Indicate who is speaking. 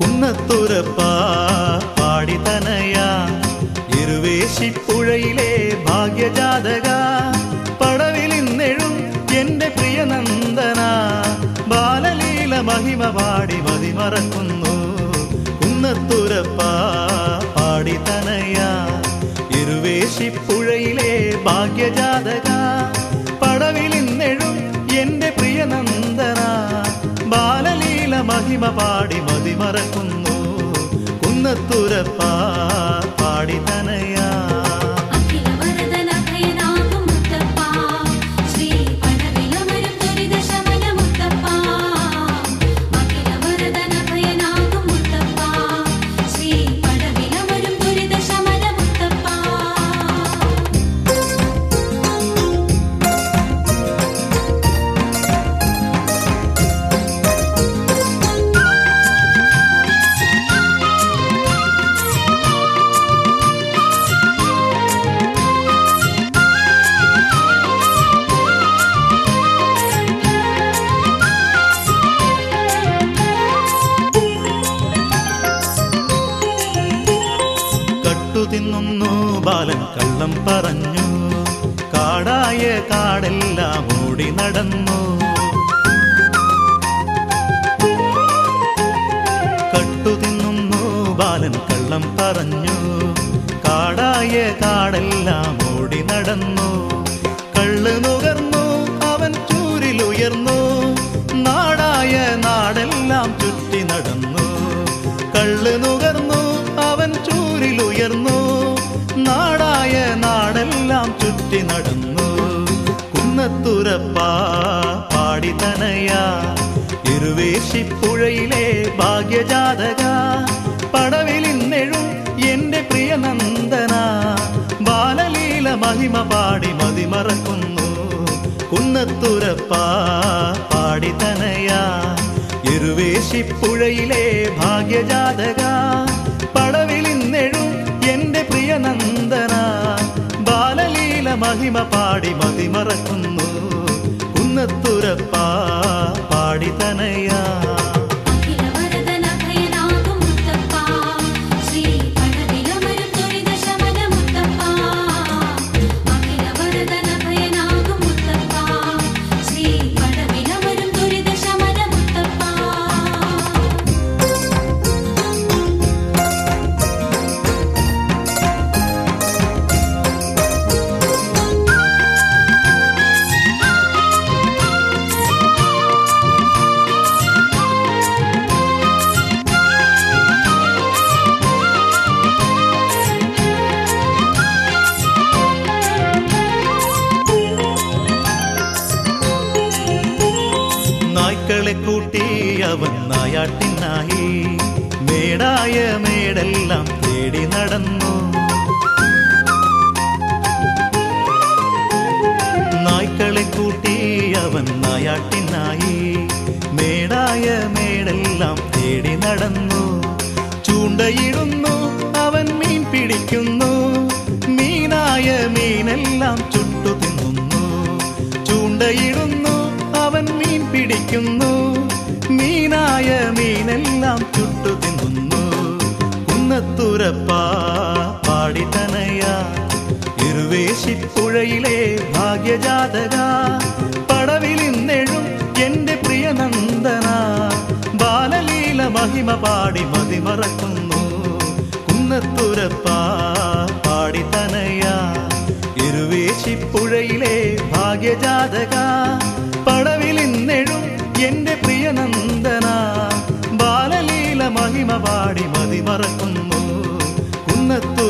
Speaker 1: കുന്നത്തുരപ്പാ പാടി തനയാ ഇരുവേശിപ്പുഴയിലെ ഭാഗ്യജാതക പടവിലിന്നെഴും എന്റെ പ്രിയനന്ദന ബാലലീല മഹിമ പാടി മതിമറക്കുന്നു കുന്നത്തുരപ്പാ പാടി തനയാ ഇരുവേശിപ്പുഴയിലെ ഭാഗ്യജാതക പടവിലിന്നെഴും എന്റെ പ്രിയനന്ദന ബാലലീല മഹിമ പാടി മതിമറക്കുന്നു കുന്നത്തുരപ്പാ പാടി തനയാ തിന്നുന്നു ബാലൻ കള്ളം പറഞ്ഞു കാടായ കാടെല്ലാം ഓടി നടന്നു കട്ടു തിന്നുന്നു ബാലൻ കള്ളം പറഞ്ഞു കാടായ കാടെല്ലാം ഓടി നടന്നു കള്ള് നുകർന്നു അവൻ ചൂരിലുയർന്നു നാടായ നാടെല്ലാം ചുറ്റി നടന്നു കള്ള് നുകർന്നു അവൻ ചൂരിലുയർന്നു നാടായ നാടെല്ലാം ചുറ്റി നടന്നു കുന്നത്തുരപ്പാ പാടി തനയാ ഇരുവേശിപ്പുഴയിലെ ഭാഗ്യജാതക പടവിലിന്നെഴും എന്റെ പ്രിയനന്ദന ബാലലീല മഹിമ പാടി മതിമറക്കുന്നു കുന്നത്തുരപ്പാ പാടി തനയാ ഇരുവേശിപ്പുഴയിലെ ഭാഗ്യജാതക പടവിലിന്നെഴും എന്റെ പ്രിയനന്ദന ബാലലീല മഹിമ പാടി മതിമറക്കുന്നു കുന്നത്തുരപ്പാ പാടി തനയാ നായ്ക്കളെ കൂട്ടി അവൻ നായാട്ടിനായി മേടായ മേടെല്ലാം തേടി നടന്നു നായ്ക്കളെ കൂട്ടി അവൻ നായാട്ടിനായി മേടായ മേടെല്ലാം തേടി നടന്നു ചൂണ്ടയിടുന്നു അവൻ മീൻ പിടിക്കുന്നു മീനായ മീനെല്ലാം ചുട്ടു തിന്നുന്നു ചൂണ്ടയിടുന്നു അവൻ മീൻ പിടിക്കുന്നു മീനായ മീനെല്ലാം ചുട്ടു തിന്നുന്നു കുന്നത്തുരപ്പാ പാടി തനയാ ഇരുവേശിപ്പുഴയിലെ ഭാഗ്യജാതക പടവിലിന്നെഴും എന്റെ പ്രിയനന്ദന ബാലലീല മഹിമ പാടി മതിമറക്കുന്നു കുന്നത്തുരപ്പാ പാടി തനയാ ഇരുവേശിപ്പുഴയിലെ ഭാഗ്യജാതക പടവിലിന്നെഴും എന്റെ പ്രിയനന്ദന ബാലലീല മഹിമ പാടി മതിമറക്കുന്നു കുന്നത്തു